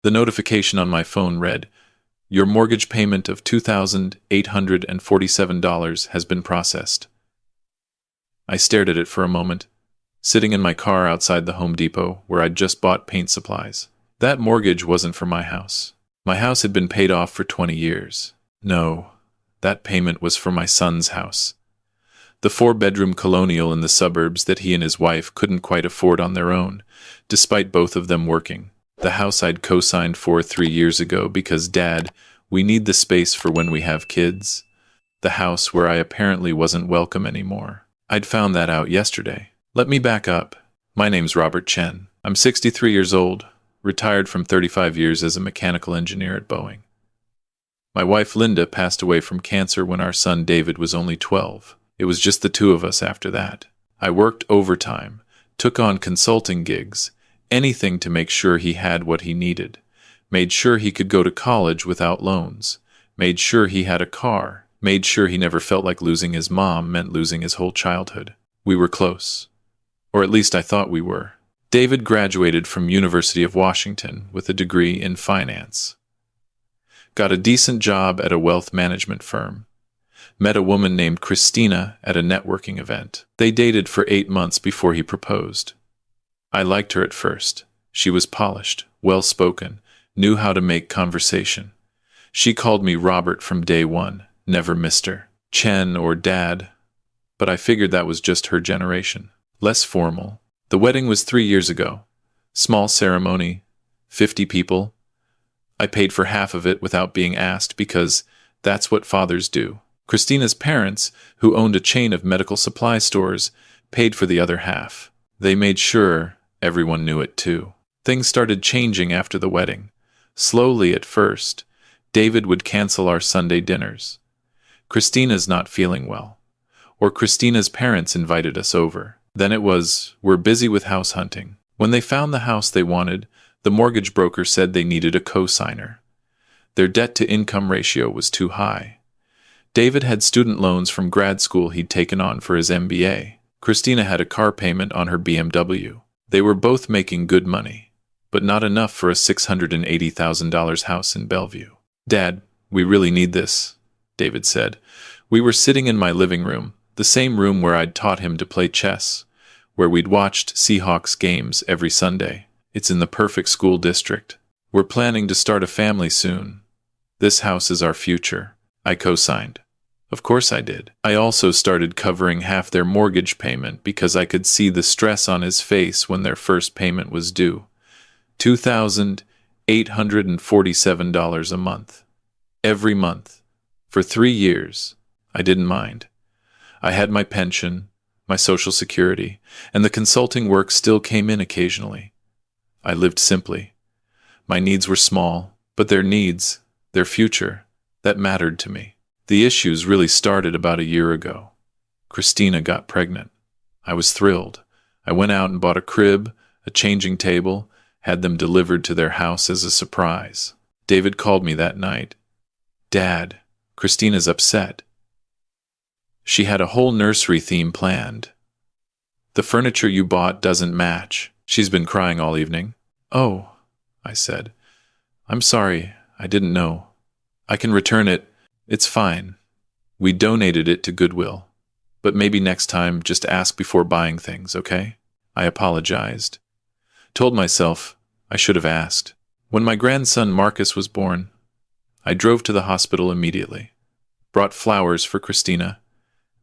The notification on my phone read, "Your mortgage payment of $2,847 has been processed." I stared at it for a moment, sitting in my car outside the Home Depot where I'd just bought paint supplies. That mortgage wasn't for my house. My house had been paid off for 20 years. No, that payment was for my son's house. The 4-bedroom colonial in the suburbs that he and his wife couldn't quite afford on their own, despite both of them working. The house I'd co-signed for 3 years ago because, Dad, we need the space for when we have kids. The house where I apparently wasn't welcome anymore. I'd found that out yesterday. Let me back up. My name's Robert Chen. I'm 63 years old, retired from 35 years as a mechanical engineer at Boeing. My wife Linda passed away from cancer when our son David was only 12. It was just the two of us after that. I worked overtime, took on consulting gigs, anything to make sure he had what he needed, made sure he could go to college without loans, made sure he had a car, made sure he never felt like losing his mom meant losing his whole childhood. We were close. Or at least I thought we were. David graduated from University of Washington with a degree in finance. Got a decent job at a wealth management firm. Met a woman named Christina at a networking event. They dated for 8 months before he proposed. I liked her at first. She was polished, well-spoken, knew how to make conversation. She called me Robert from day one, never Mr. Chen or Dad, but I figured that was just her generation. Less formal. The wedding was 3 years ago. Small ceremony, 50 people. I paid for half of it without being asked because that's what fathers do. Christina's parents, who owned a chain of medical supply stores, paid for the other half. They made sure everyone knew it too. Things started changing after the wedding. Slowly at first. David would cancel our Sunday dinners. Christina's not feeling well. Or Christina's parents invited us over. Then it was, we're busy with house hunting. When they found the house they wanted, the mortgage broker said they needed a co-signer. Their debt-to-income ratio was too high. David had student loans from grad school he'd taken on for his MBA. Christina had a car payment on her BMW. They were both making good money, but not enough for a $680,000 house in Bellevue. "Dad, we really need this," David said. We were sitting in my living room, the same room where I'd taught him to play chess, where we'd watched Seahawks games every Sunday. It's in the perfect school district. We're planning to start a family soon. This house is our future. I co-signed. Of course I did. I also started covering half their mortgage payment because I could see the stress on his face when their first payment was due. $2,847 a month. Every month. For 3 years. I didn't mind. I had my pension, my Social Security, and the consulting work still came in occasionally. I lived simply. My needs were small, but their needs, their future, that mattered to me. The issues really started about a year ago. Christina got pregnant. I was thrilled. I went out and bought a crib, a changing table, had them delivered to their house as a surprise. David called me that night. "Dad, Christina's upset. She had a whole nursery theme planned. The furniture you bought doesn't match. She's been crying all evening." "Oh," I said. "I'm sorry, I didn't know. I can return it. It's fine. We donated it to Goodwill. But maybe next time just ask before buying things, okay?" I apologized. Told myself I should have asked. When my grandson Marcus was born, I drove to the hospital immediately. Brought flowers for Christina,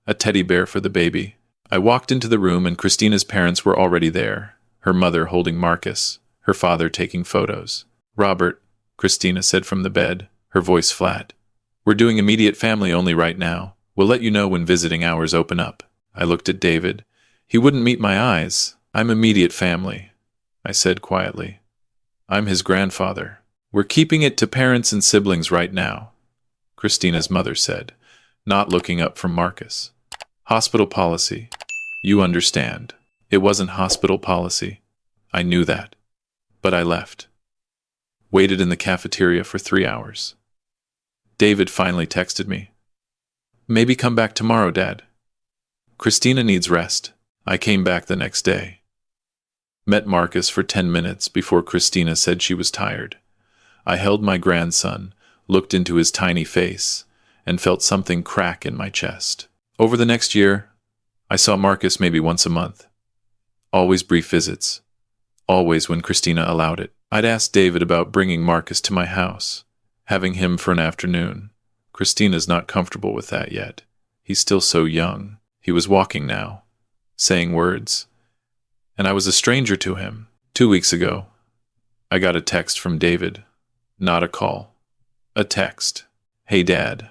a teddy bear for the baby. I walked into the room and Christina's parents were already there, her mother holding Marcus, her father taking photos. "Robert," Christina said from the bed, her voice flat. "We're doing immediate family only right now. We'll let you know when visiting hours open up." I looked at David. He wouldn't meet my eyes. "I'm immediate family," I said quietly. "I'm his grandfather. We're keeping it to parents and siblings right now," Christina's mother said, not looking up from Marcus. "Hospital policy. You understand." It wasn't hospital policy. I knew that. But I left. Waited in the cafeteria for 3 hours. David finally texted me. "Maybe come back tomorrow, Dad. Christina needs rest." I came back the next day. Met Marcus for 10 minutes before Christina said she was tired. I held my grandson, looked into his tiny face, and felt something crack in my chest. Over the next year, I saw Marcus maybe once a month. Always brief visits. Always when Christina allowed it. I'd asked David about bringing Marcus to my house, having him for an afternoon. Christina's not comfortable with that yet. He's still so young. He was walking now, saying words, and I was a stranger to him. 2 weeks ago, I got a text from David. Not a call. A text. Hey, Dad.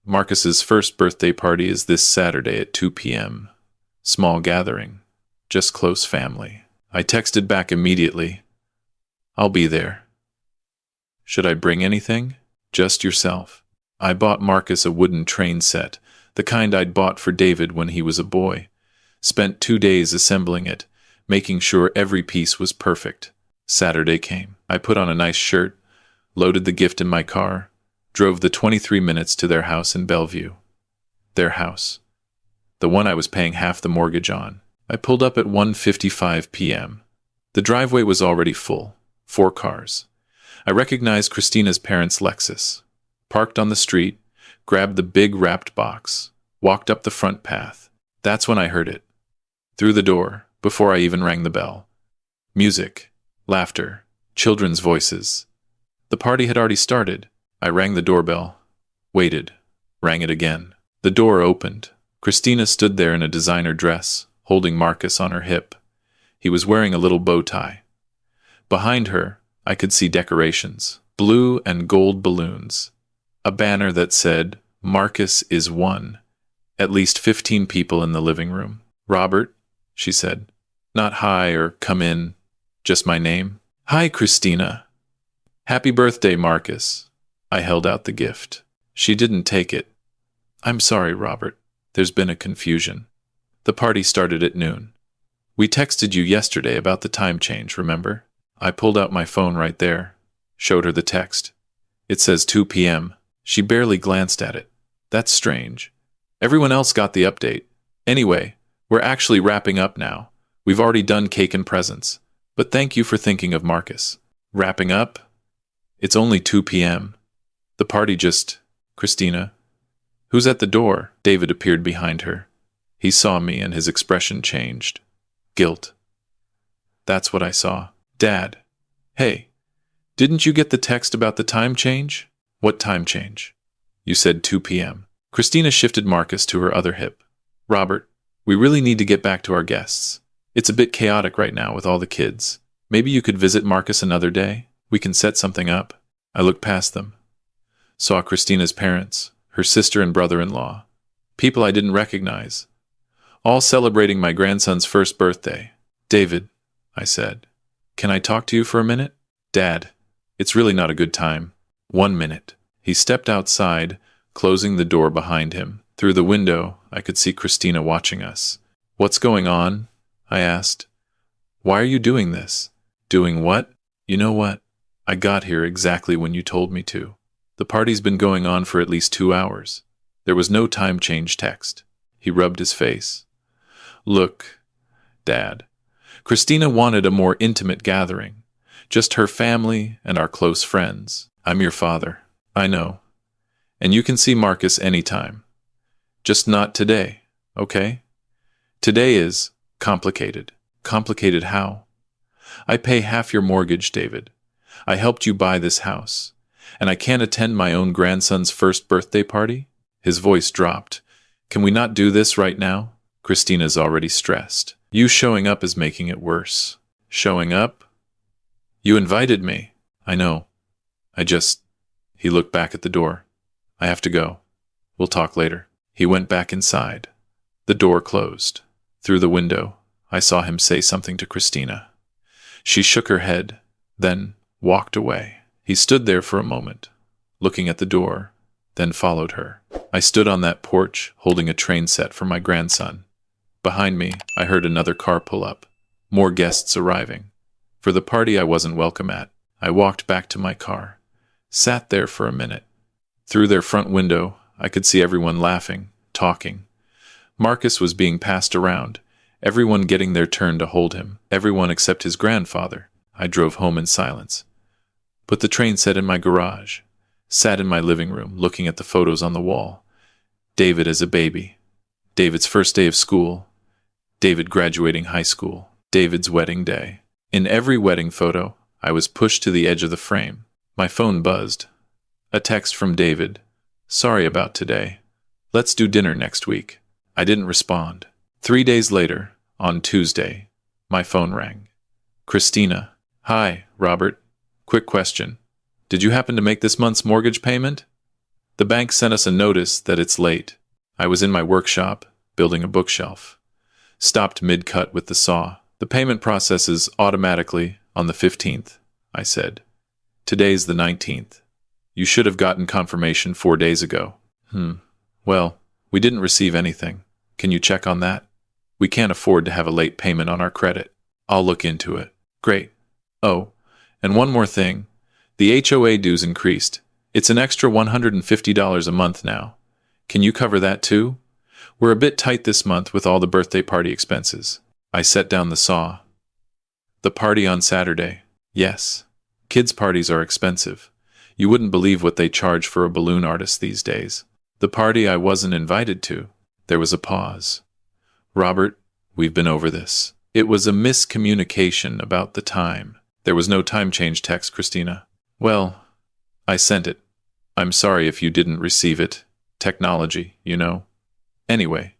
Marcus's first birthday party is this Saturday at 2 p.m. Small gathering. Just close family. I texted back immediately. I'll be there. Should I bring anything? Just yourself. I bought Marcus a wooden train set, the kind I'd bought for David when he was a boy. Spent 2 days assembling it, making sure every piece was perfect. Saturday came. I put on a nice shirt, loaded the gift in my car, drove the 23 minutes to their house in Bellevue. Their house. The one I was paying half the mortgage on. I pulled up at 1:55 p.m. The driveway was already full. 4 cars. I recognized Christina's parents' Lexus. Parked on the street, grabbed the big wrapped box, walked up the front path. That's when I heard it. Through the door, before I even rang the bell. Music, laughter, children's voices. The party had already started. I rang the doorbell, waited, rang it again. The door opened. Christina stood there in a designer dress, holding Marcus on her hip. He was wearing a little bow tie. Behind her, I could see decorations, blue and gold balloons. A banner that said, Marcus is one. At least 15 people in the living room. Robert, she said. Not hi or come in, just my name. Hi, Christina. Happy birthday, Marcus. I held out the gift. She didn't take it. I'm sorry, Robert. There's been a confusion. The party started at noon. We texted you yesterday about the time change, remember? I pulled out my phone right there, showed her the text. It says 2 p.m. She barely glanced at it. That's strange. Everyone else got the update. Anyway, we're actually wrapping up now. We've already done cake and presents. But thank you for thinking of Marcus. Wrapping up? It's only 2 p.m. The party just... Christina? Who's at the door? David appeared behind her. He saw me and his expression changed. Guilt. That's what I saw. Dad. Hey, didn't you get the text about the time change? What time change? You said 2 p.m. Christina shifted Marcus to her other hip. Robert, we really need to get back to our guests. It's a bit chaotic right now with all the kids. Maybe you could visit Marcus another day? We can set something up. I looked past them. Saw Christina's parents, her sister and brother-in-law. People I didn't recognize. All celebrating my grandson's first birthday. David, I said, can I talk to you for a minute? Dad, it's really not a good time. 1 minute. He stepped outside, closing the door behind him. Through the window, I could see Christina watching us. What's going on? I asked. Why are you doing this? Doing what? You know what? I got here exactly when you told me to. The party's been going on for at least 2 hours. There was no time change text. He rubbed his face. Look, Dad. Christina wanted a more intimate gathering. Just her family and our close friends. I'm your father. I know. And you can see Marcus anytime. Just not today, okay? Today is complicated. Complicated how? I pay half your mortgage, David. I helped you buy this house. And I can't attend my own grandson's first birthday party? His voice dropped. Can we not do this right now? Christina's already stressed. You showing up is making it worse. Showing up? You invited me. I know. He looked back at the door. I have to go. We'll talk later. He went back inside. The door closed. Through the window, I saw him say something to Christina. She shook her head, then walked away. He stood there for a moment, looking at the door, then followed her. I stood on that porch, holding a train set for my grandson. Behind me, I heard another car pull up. More guests arriving. For the party I wasn't welcome at, I walked back to my car. Sat there for a minute. Through their front window, I could see everyone laughing, talking. Marcus was being passed around, everyone getting their turn to hold him, everyone except his grandfather. I drove home in silence. Put the train set in my garage. Sat in my living room, looking at the photos on the wall. David as a baby. David's first day of school. David graduating high school. David's wedding day. In every wedding photo, I was pushed to the edge of the frame. My phone buzzed. A text from David. Sorry about today. Let's do dinner next week. I didn't respond. 3 days later, on Tuesday, my phone rang. Christina. Hi, Robert. Quick question. Did you happen to make this month's mortgage payment? The bank sent us a notice that it's late. I was in my workshop, building a bookshelf. Stopped mid-cut with the saw. The payment processes automatically on the 15th, I said. Today's the 19th. You should have gotten confirmation 4 days ago. Well, we didn't receive anything. Can you check on that? We can't afford to have a late payment on our credit. I'll look into it. Great. Oh, and one more thing. The HOA dues increased. It's an extra $150 a month now. Can you cover that too? We're a bit tight this month with all the birthday party expenses. I set down the saw. The party on Saturday. Yes. Kids' parties are expensive. You wouldn't believe what they charge for a balloon artist these days. The party I wasn't invited to. There was a pause. Robert, we've been over this. It was a miscommunication about the time. There was no time change text, Christina. Well, I sent it. I'm sorry if you didn't receive it. Technology, you know. Anyway,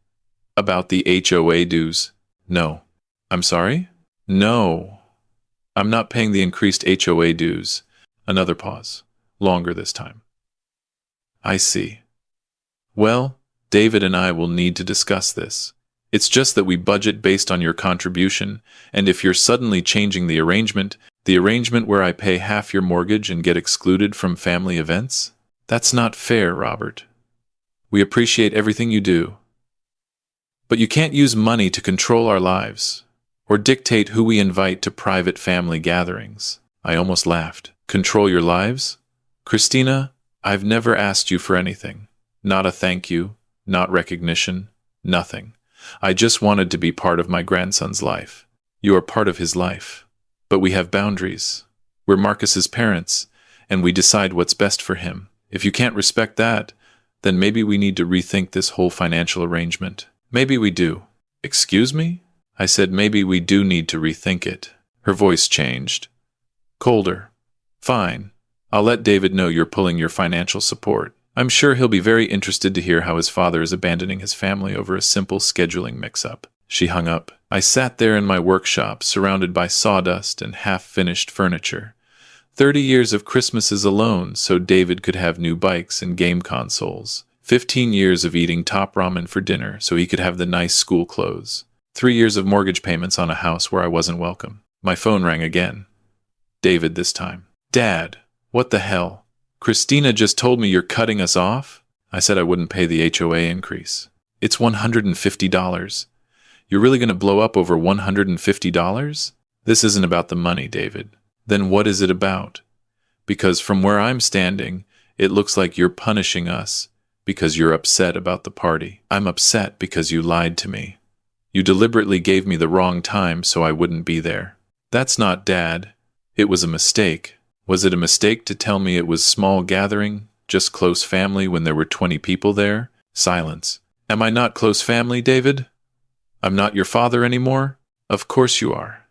about the HOA dues. No. I'm sorry? No. I'm not paying the increased HOA dues. Another pause. Longer this time. I see. Well, David and I will need to discuss this. It's just that we budget based on your contribution, and if you're suddenly changing the arrangement where I pay half your mortgage and get excluded from family events, that's not fair, Robert. We appreciate everything you do. But you can't use money to control our lives, or dictate who we invite to private family gatherings. I almost laughed. Control your lives? Christina, I've never asked you for anything. Not a thank you, not recognition, nothing. I just wanted to be part of my grandson's life. You are part of his life. But we have boundaries. We're Marcus's parents, and we decide what's best for him. If you can't respect that, then maybe we need to rethink this whole financial arrangement. Maybe we do. Excuse me? I said maybe we do need to rethink it. Her voice changed. Colder. Fine. I'll let David know you're pulling your financial support. I'm sure he'll be very interested to hear how his father is abandoning his family over a simple scheduling mix-up. She hung up. I sat there in my workshop, surrounded by sawdust and half-finished furniture. 30 years of Christmases alone so David could have new bikes and game consoles. 15 years of eating top ramen for dinner so he could have the nice school clothes. 3 years of mortgage payments on a house where I wasn't welcome. My phone rang again. David this time. Dad, what the hell? Christina just told me you're cutting us off? I said I wouldn't pay the HOA increase. It's $150. You're really going to blow up over $150? This isn't about the money, David. Then what is it about? Because from where I'm standing, it looks like you're punishing us because you're upset about the party. I'm upset because you lied to me. You deliberately gave me the wrong time so I wouldn't be there. That's not Dad. It was a mistake. Was it a mistake to tell me it was small gathering, just close family when there were 20 people there? Silence. Am I not close family, David? I'm not your father anymore? Of course you are.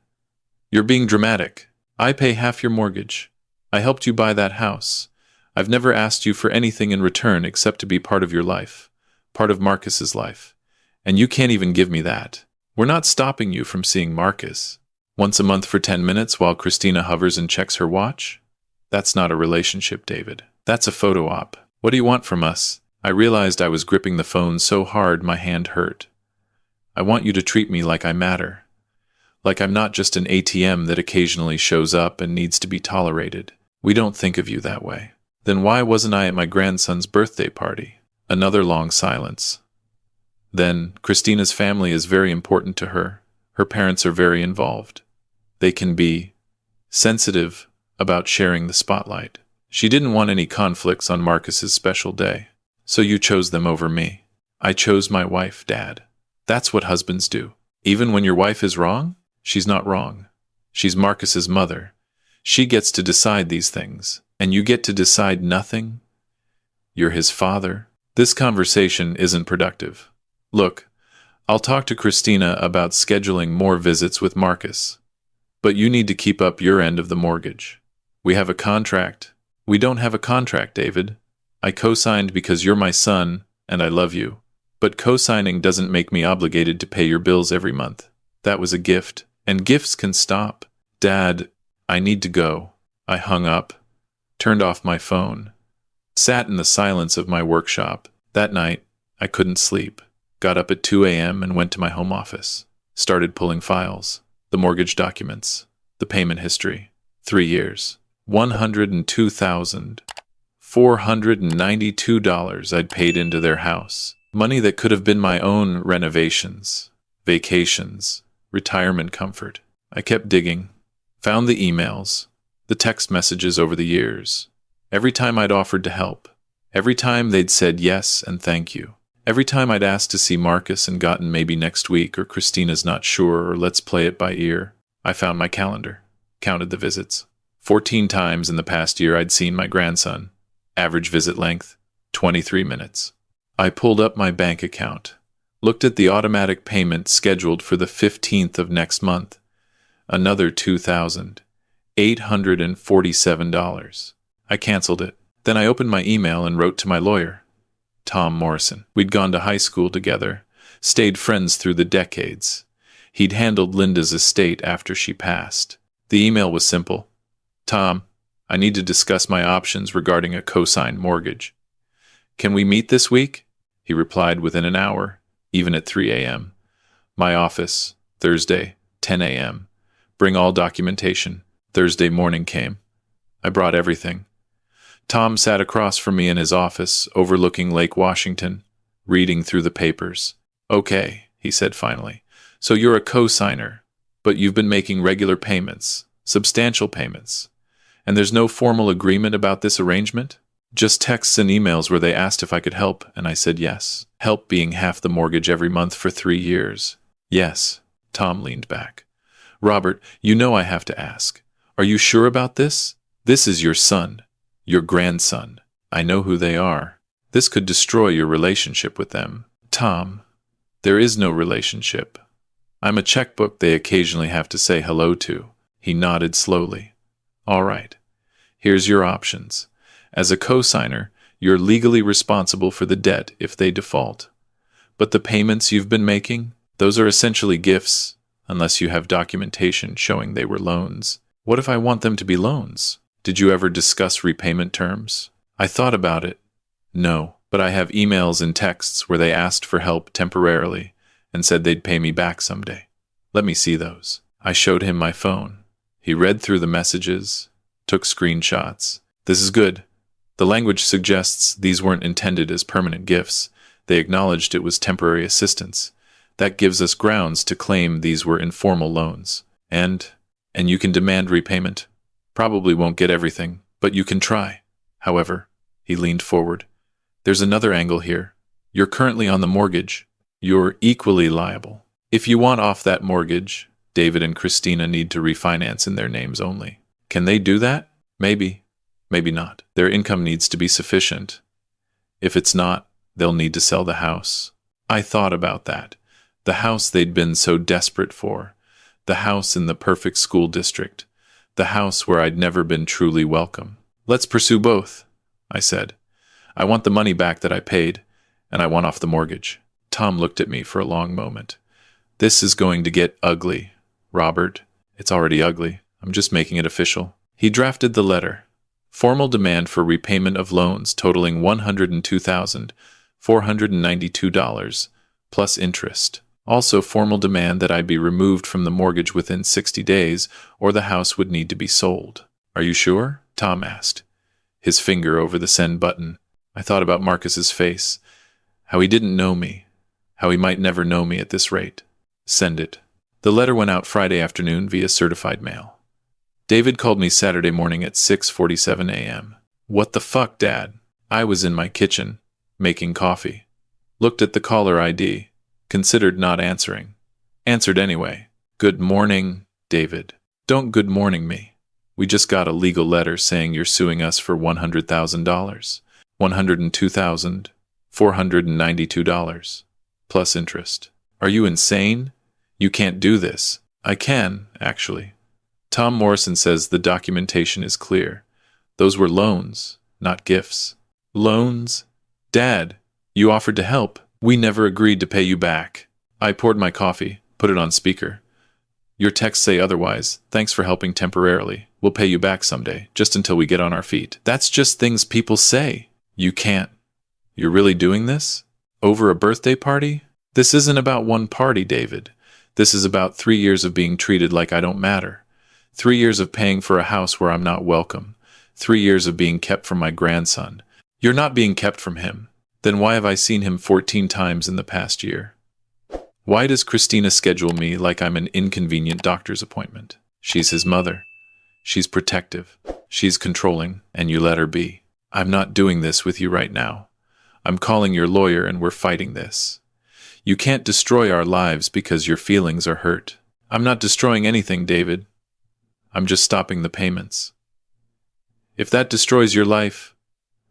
You're being dramatic. I pay half your mortgage. I helped you buy that house. I've never asked you for anything in return except to be part of your life, part of Marcus's life. And you can't even give me that. We're not stopping you from seeing Marcus. Once a month for 10 minutes while Christina hovers and checks her watch? That's not a relationship, David. That's a photo op. What do you want from us? I realized I was gripping the phone so hard my hand hurt. I want you to treat me like I matter. Like I'm not just an ATM that occasionally shows up and needs to be tolerated. We don't think of you that way. Then why wasn't I at my grandson's birthday party? Another long silence. Then, Christina's family is very important to her. Her parents are very involved. They can be sensitive about sharing the spotlight. She didn't want any conflicts on Marcus's special day. So you chose them over me. I chose my wife, Dad. That's what husbands do. Even when your wife is wrong? She's not wrong. She's Marcus's mother. She gets to decide these things, and you get to decide nothing? You're his father. This conversation isn't productive. Look, I'll talk to Christina about scheduling more visits with Marcus. But you need to keep up your end of the mortgage. We have a contract. We don't have a contract, David. I co-signed because you're my son, and I love you. But co-signing doesn't make me obligated to pay your bills every month. That was a gift, and gifts can stop. Dad, I need to go. I hung up, turned off my phone, sat in the silence of my workshop. That night, I couldn't sleep. Got up at 2 a.m. and went to my home office. Started pulling files, the mortgage documents, the payment history. 3 years. $102,492 I'd paid into their house. Money that could have been my own renovations, vacations, retirement comfort. I kept digging, found the emails, the text messages over the years. Every time I'd offered to help, every time they'd said yes and thank you. Every time I'd asked to see Marcus and gotten maybe next week or Christina's not sure or let's play it by ear, I found my calendar, counted the visits. 14 times in the past year I'd seen my grandson. Average visit length, 23 minutes. I pulled up my bank account, looked at the automatic payment scheduled for the 15th of next month. Another $2,847. I canceled it. Then I opened my email and wrote to my lawyer, Tom Morrison. We'd gone to high school together, stayed friends through the decades. He'd handled Linda's estate after she passed. The email was simple. Tom, I need to discuss my options regarding a co-signed mortgage. Can we meet this week? He replied within an hour, even at 3 a.m. My office, Thursday, 10 a.m. Bring all documentation. Thursday morning came. I brought everything. Tom sat across from me in his office, overlooking Lake Washington, reading through the papers. Okay, he said finally. So you're a co-signer, but you've been making regular payments, substantial payments. And there's no formal agreement about this arrangement? Just texts and emails where they asked if I could help, and I said yes. Help being half the mortgage every month for 3 years. Yes. Tom leaned back. Robert, you know I have to ask. Are you sure about this? This is your son, your grandson. I know who they are. This could destroy your relationship with them. Tom, there is no relationship. I'm a checkbook they occasionally have to say hello to. He nodded slowly. All right. Here's your options. As a co-signer, you're legally responsible for the debt if they default. But the payments you've been making, those are essentially gifts, unless you have documentation showing they were loans. What if I want them to be loans? Did you ever discuss repayment terms? I thought about it. No, but I have emails and texts where they asked for help temporarily and said they'd pay me back someday. Let me see those. I showed him my phone. He read through the messages, took screenshots. This is good. The language suggests these weren't intended as permanent gifts. They acknowledged it was temporary assistance. That gives us grounds to claim these were informal loans. And you can demand repayment. Probably won't get everything, but you can try. However, he leaned forward. There's another angle here. You're currently on the mortgage. You're equally liable. If you want off that mortgage, David and Christina need to refinance in their names only. Can they do that? Maybe. Maybe not. Their income needs to be sufficient. If it's not, they'll need to sell the house. I thought about that. The house they'd been so desperate for. The house in the perfect school district. The house where I'd never been truly welcome. Let's pursue both, I said. I want the money back that I paid, and I want off the mortgage. Tom looked at me for a long moment. This is going to get ugly, Robert. It's already ugly. I'm just making it official. He drafted the letter. Formal demand for repayment of loans totaling $102,492 plus interest. Also formal demand that I be removed from the mortgage within 60 days or the house would need to be sold. Are you sure? Tom asked, his finger over the send button. I thought about Marcus's face, how he didn't know me, how he might never know me at this rate. Send it. The letter went out Friday afternoon via certified mail. David called me Saturday morning at 6:47 a.m. What the fuck, Dad? I was in my kitchen, making coffee. Looked at the caller ID, considered not answering. Answered anyway. Good morning, David. Don't good morning me. We just got a legal letter saying you're suing us for $100,000. $102,492. Plus interest. Are you insane? You can't do this. I can, actually. Tom Morrison says the documentation is clear. Those were loans, not gifts. Loans? Dad, you offered to help. We never agreed to pay you back. I poured my coffee, put it on speaker. Your texts say otherwise. Thanks for helping temporarily. We'll pay you back someday, just until we get on our feet. That's just things people say. You can't. You're really doing this? Over a birthday party? This isn't about one party, David. This is about 3 years of being treated like I don't matter. 3 years of paying for a house where I'm not welcome. 3 years of being kept from my grandson. You're not being kept from him. Then why have I seen him 14 times in the past year? Why does Christina schedule me like I'm an inconvenient doctor's appointment? She's his mother. She's protective. She's controlling, and you let her be. I'm not doing this with you right now. I'm calling your lawyer and we're fighting this. You can't destroy our lives because your feelings are hurt. I'm not destroying anything, David. I'm just stopping the payments. If that destroys your life,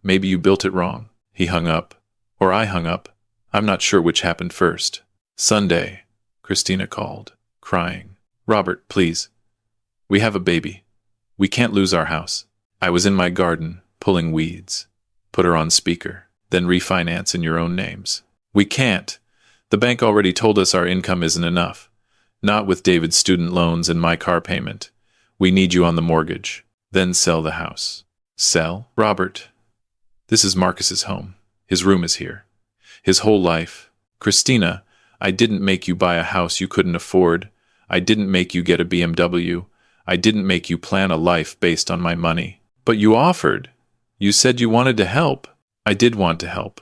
maybe you built it wrong. He hung up. Or I hung up. I'm not sure which happened first. Sunday, Christina called, crying. Robert, please. We have a baby. We can't lose our house. I was in my garden, pulling weeds. Put her on speaker. Then refinance in your own names. We can't. The bank already told us our income isn't enough. Not with David's student loans and my car payment. We need you on the mortgage. Then sell the house. Sell? Robert, this is Marcus's home. His room is here. His whole life. Christina, I didn't make you buy a house you couldn't afford. I didn't make you get a BMW. I didn't make you plan a life based on my money. But you offered. You said you wanted to help. I did want to help.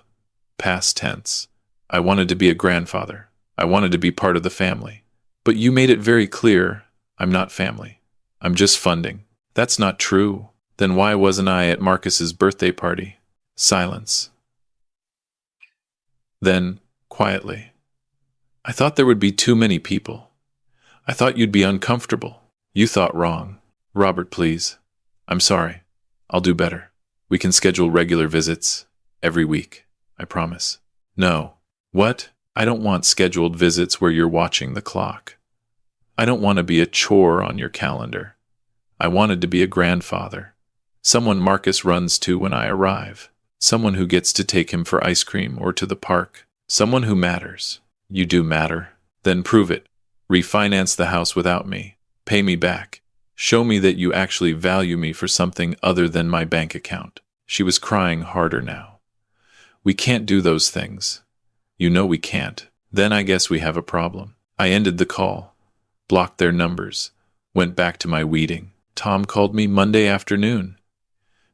Past tense. I wanted to be a grandfather. I wanted to be part of the family. But you made it very clear, I'm not family. I'm just funding. That's not true. Then why wasn't I at Marcus's birthday party? Silence. Then, quietly, I thought there would be too many people. I thought you'd be uncomfortable. You thought wrong. Robert, please. I'm sorry. I'll do better. We can schedule regular visits every week. I promise. No. What? I don't want scheduled visits where you're watching the clock. I don't want to be a chore on your calendar. I wanted to be a grandfather. Someone Marcus runs to when I arrive. Someone who gets to take him for ice cream or to the park. Someone who matters. You do matter. Then prove it. Refinance the house without me. Pay me back. Show me that you actually value me for something other than my bank account. She was crying harder now. We can't do those things. You know we can't. Then I guess we have a problem. I ended the call. Blocked their numbers. Went back to my weeding. Tom called me Monday afternoon.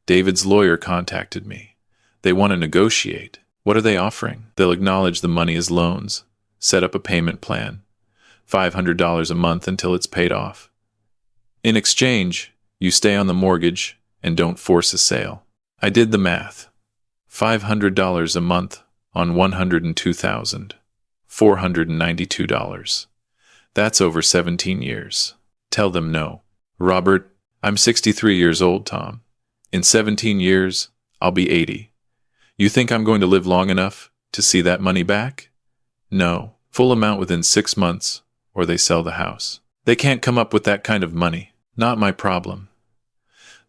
David's lawyer contacted me. They want to negotiate. What are they offering? They'll acknowledge the money as loans. Set up a payment plan. $500 a month until it's paid off. In exchange, you stay on the mortgage and don't force a sale. I did the math. $500 a month on $102,492. That's over 17 years. Tell them no. Robert, I'm 63 years old, Tom. In 17 years, I'll be 80. You think I'm going to live long enough to see that money back? No. Full amount within 6 months, or they sell the house. They can't come up with that kind of money. Not my problem.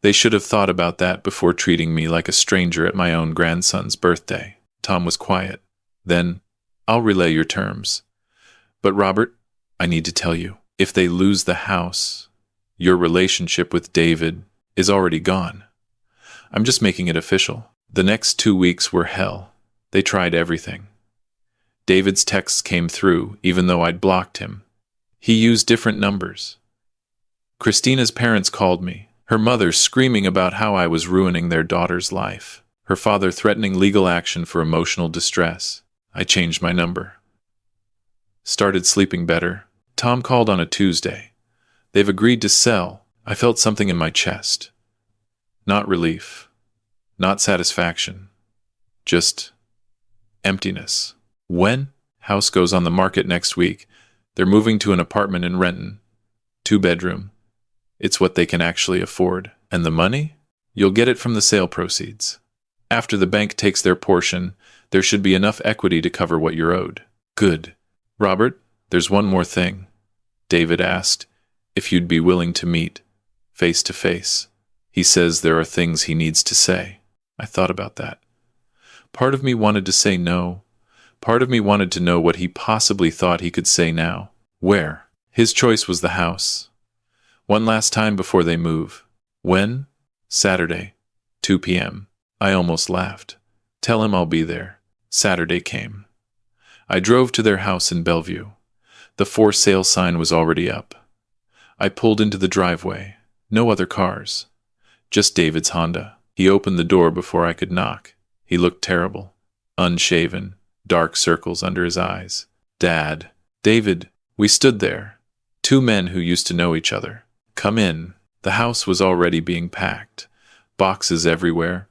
They should have thought about that before treating me like a stranger at my own grandson's birthday. Tom was quiet. Then, I'll relay your terms. But Robert, I need to tell you, if they lose the house, your relationship with David is already gone. I'm just making it official. The next 2 weeks were hell. They tried everything. David's texts came through, even though I'd blocked him. He used different numbers. Christina's parents called me, her mother screaming about how I was ruining their daughter's life, her father threatening legal action for emotional distress. I changed my number. Started sleeping better. Tom called on a Tuesday. They've agreed to sell. I felt something in my chest. Not relief. Not satisfaction. Just emptiness. When? House goes on the market next week. They're moving to an apartment in Renton. 2-bedroom. It's what they can actually afford. And the money? You'll get it from the sale proceeds. After the bank takes their portion, there should be enough equity to cover what you're owed. Good. Robert, there's one more thing. David asked if you'd be willing to meet, face to face. He says there are things he needs to say. I thought about that. Part of me wanted to say no. Part of me wanted to know what he possibly thought he could say now. Where? His choice was the house. One last time before they move. When? Saturday, 2 p.m. I almost laughed. Tell him I'll be there. Saturday came. I drove to their house in Bellevue. The for sale sign was already up. I pulled into the driveway. No other cars. Just David's Honda. He opened the door before I could knock. He looked terrible. Unshaven, dark circles under his eyes. Dad. David. We stood there. Two men who used to know each other. Come in. The house was already being packed. Boxes everywhere.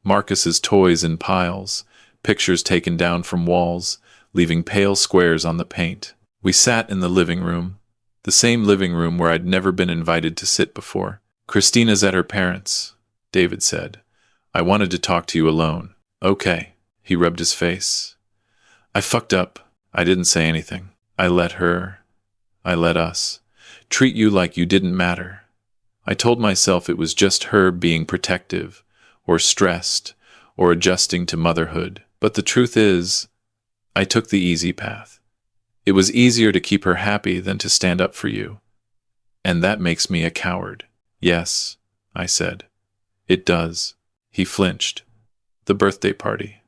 Marcus's toys in piles. Pictures taken down from walls, leaving pale squares on the paint. We sat in the living room. The same living room where I'd never been invited to sit before. Christina's at her parents', David said. I wanted to talk to you alone. Okay. He rubbed his face. I fucked up. I didn't say anything. I let us, treat you like you didn't matter. I told myself it was just her being protective, or stressed, or adjusting to motherhood. But the truth is, I took the easy path. It was easier to keep her happy than to stand up for you. And that makes me a coward. Yes, I said. It does. He flinched. The birthday party.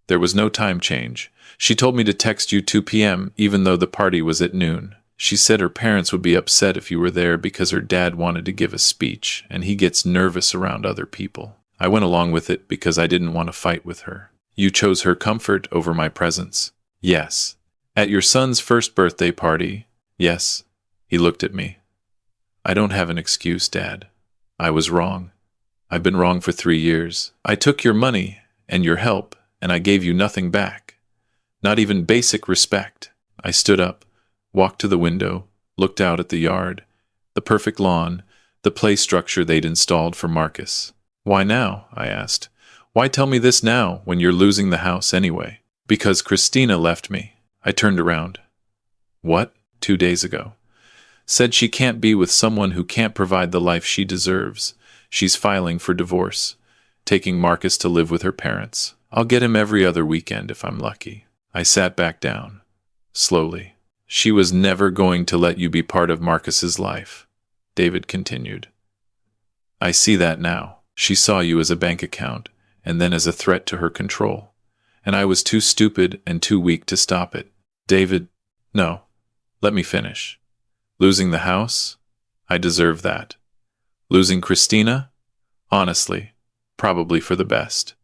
There was no time change. She told me to text you 2 p.m. even though the party was at noon. She said her parents would be upset if you were there because her dad wanted to give a speech, and he gets nervous around other people. I went along with it because I didn't want to fight with her. You chose her comfort over my presence. Yes. At your son's first birthday party. Yes. He looked at me. I don't have an excuse, Dad. I was wrong. I've been wrong for 3 years. I took your money and your help, and I gave you nothing back. Not even basic respect. I stood up, walked to the window, looked out at the yard, the perfect lawn, the play structure they'd installed for Marcus. Why now? I asked. Why tell me this now, when you're losing the house anyway? Because Christina left me. I turned around. What? 2 days ago. Said she can't be with someone who can't provide the life she deserves. She's filing for divorce, taking Marcus to live with her parents. I'll get him every other weekend if I'm lucky. I sat back down, slowly. She was never going to let you be part of Marcus's life, David continued. I see that now. She saw you as a bank account, and then as a threat to her control. And I was too stupid and too weak to stop it. David, no. Let me finish. Losing the house? I deserve that. Losing Christina? Honestly, probably for the best.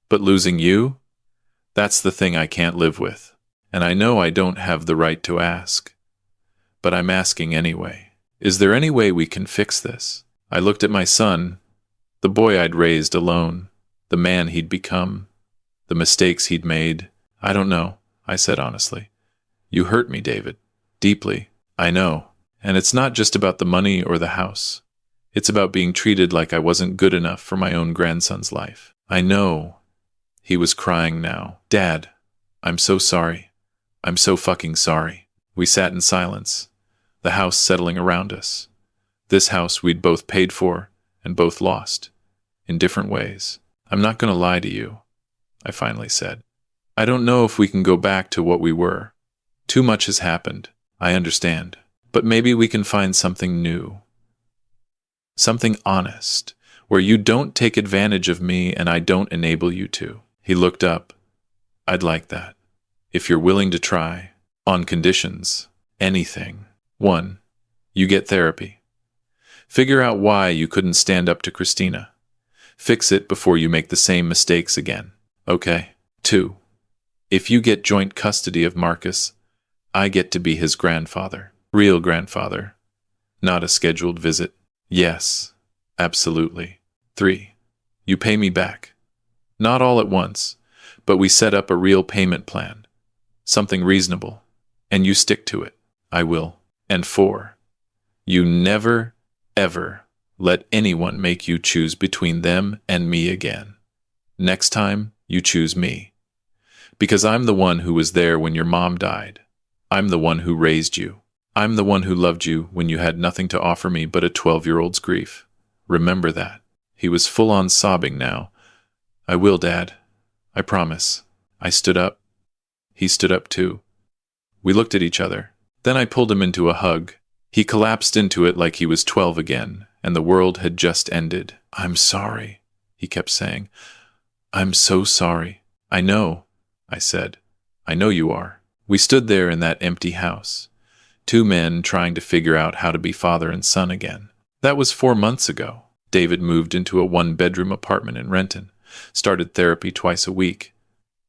But losing you? That's the thing I can't live with. And I know I don't have the right to ask. But I'm asking anyway. Is there any way we can fix this? I looked at my son, the boy I'd raised alone, the man he'd become, the mistakes he'd made. I don't know, I said honestly. You hurt me, David. Deeply. I know. And it's not just about the money or the house. It's about being treated like I wasn't good enough for my own grandson's life. I know. He was crying now. Dad, I'm so sorry. I'm so fucking sorry. We sat in silence, the house settling around us. This house we'd both paid for and both lost, in different ways. I'm not going to lie to you, I finally said. I don't know if we can go back to what we were. Too much has happened, I understand. But maybe we can find something new. Something honest, where you don't take advantage of me and I don't enable you to. He looked up. I'd like that. If you're willing to try, on conditions, anything. 1. You get therapy. Figure out why you couldn't stand up to Christina. Fix it before you make the same mistakes again. Okay? 2. If you get joint custody of Marcus, I get to be his grandfather. Real grandfather. Not a scheduled visit. Yes, absolutely. 3. You pay me back. Not all at once, but we set up a real payment plan. Something reasonable. And you stick to it. I will. And 4. You never, ever let anyone make you choose between them and me again. Next time, you choose me. Because I'm the one who was there when your mom died. I'm the one who raised you. I'm the one who loved you when you had nothing to offer me but a 12-year-old's grief. Remember that." He was full-on sobbing now. "I will, Dad. I promise." I stood up. He stood up too. We looked at each other. Then I pulled him into a hug. He collapsed into it like he was 12 again, and the world had just ended. "I'm sorry," he kept saying. "I'm so sorry." "I know," I said. "I know you are." We stood there in that empty house. Two men trying to figure out how to be father and son again. That was 4 months ago. David moved into a 1-bedroom apartment in Renton, started therapy twice a week,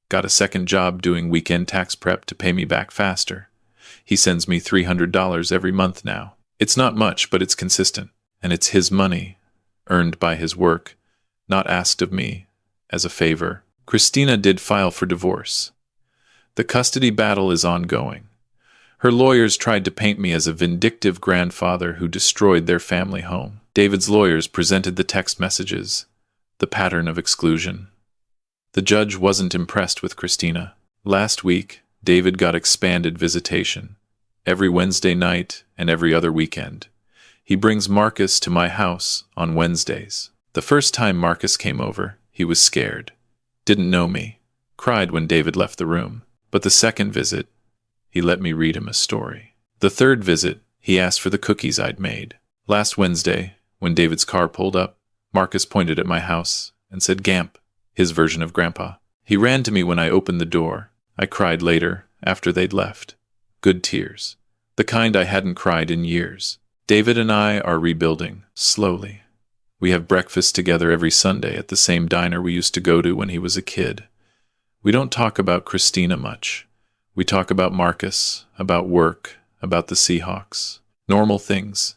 got a second job doing weekend tax prep to pay me back faster. He sends me $300 every month now. It's not much, but it's consistent, and it's his money, earned by his work, not asked of me as a favor. Christina did file for divorce. The custody battle is ongoing. Her lawyers tried to paint me as a vindictive grandfather who destroyed their family home. David's lawyers presented the text messages, the pattern of exclusion. The judge wasn't impressed with Christina. Last week, David got expanded visitation, every Wednesday night and every other weekend. He brings Marcus to my house on Wednesdays. The first time Marcus came over, he was scared, didn't know me, cried when David left the room. But the second visit, he let me read him a story. The third visit, he asked for the cookies I'd made. Last Wednesday, when David's car pulled up, Marcus pointed at my house and said "Gamp," his version of Grandpa. He ran to me when I opened the door. I cried later, after they'd left. Good tears. The kind I hadn't cried in years. David and I are rebuilding, slowly. We have breakfast together every Sunday at the same diner we used to go to when he was a kid. We don't talk about Christina much. We talk about Marcus, about work, about the Seahawks. Normal things.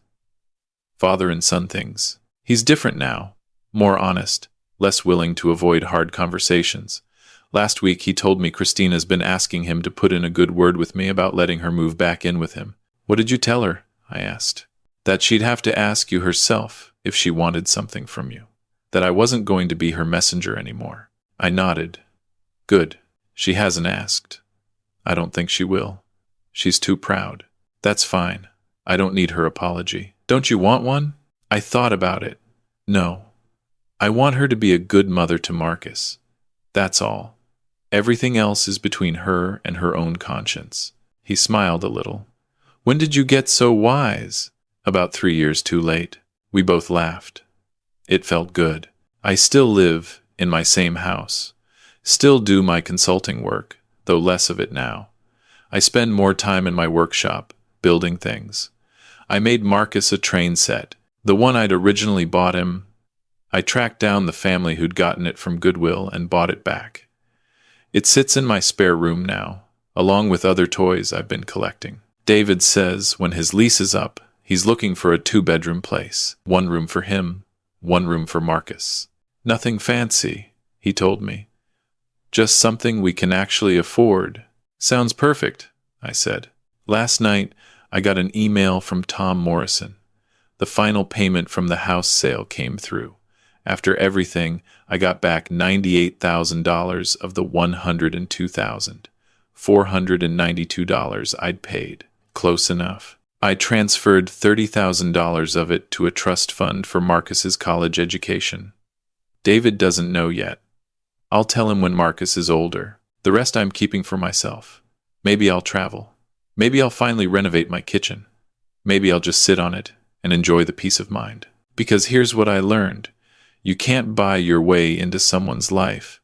Father and son things. He's different now, more honest, less willing to avoid hard conversations. Last week he told me Christina's been asking him to put in a good word with me about letting her move back in with him. "What did you tell her?" I asked. "That she'd have to ask you herself if she wanted something from you. That I wasn't going to be her messenger anymore." I nodded. "Good. She hasn't asked. I don't think she will. She's too proud." "That's fine. I don't need her apology." "Don't you want one?" I thought about it. "No. I want her to be a good mother to Marcus. That's all. Everything else is between her and her own conscience." He smiled a little. "When did you get so wise?" "About 3 years too late." We both laughed. It felt good. I still live in my same house. Still do my consulting work, though less of it now. I spend more time in my workshop, building things. I made Marcus a train set, the one I'd originally bought him. I tracked down the family who'd gotten it from Goodwill and bought it back. It sits in my spare room now, along with other toys I've been collecting. David says when his lease is up, he's looking for a 2-bedroom place. 1 room for him, 1 room for Marcus. Nothing fancy, he told me. Just something we can actually afford. Sounds perfect, I said. Last night, I got an email from Tom Morrison. The final payment from the house sale came through. After everything, I got back $98,000 of the $102,492 I'd paid. Close enough. I transferred $30,000 of it to a trust fund for Marcus's college education. David doesn't know yet. I'll tell him when Marcus is older. The rest I'm keeping for myself. Maybe I'll travel. Maybe I'll finally renovate my kitchen. Maybe I'll just sit on it and enjoy the peace of mind. Because here's what I learned. You can't buy your way into someone's life.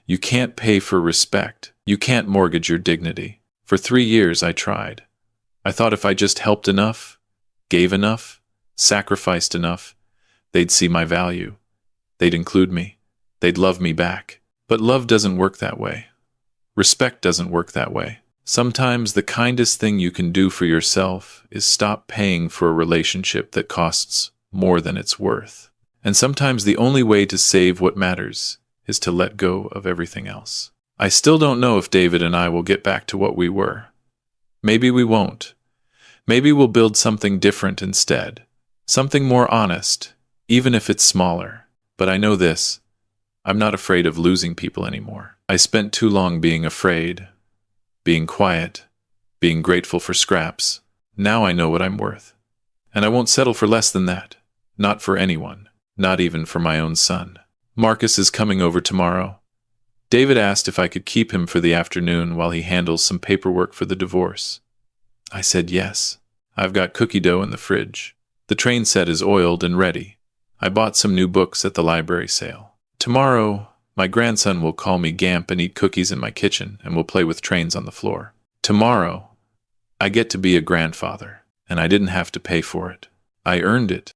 You can't pay for respect. You can't mortgage your dignity. For 3 years I tried. I thought if I just helped enough, gave enough, sacrificed enough, they'd see my value. They'd include me. They'd love me back. But love doesn't work that way. Respect doesn't work that way. Sometimes the kindest thing you can do for yourself is stop paying for a relationship that costs more than it's worth. And sometimes the only way to save what matters is to let go of everything else. I still don't know if David and I will get back to what we were. Maybe we won't. Maybe we'll build something different instead. Something more honest even if it's smaller. But I know this. I'm not afraid of losing people anymore. I spent too long being afraid, being quiet, being grateful for scraps. Now I know what I'm worth. And I won't settle for less than that. Not for anyone. Not even for my own son. Marcus is coming over tomorrow. David asked if I could keep him for the afternoon while he handles some paperwork for the divorce. I said yes. I've got cookie dough in the fridge. The train set is oiled and ready. I bought some new books at the library sale. Tomorrow, my grandson will call me Gamp and eat cookies in my kitchen, and we'll play with trains on the floor. Tomorrow, I get to be a grandfather, and I didn't have to pay for it. I earned it.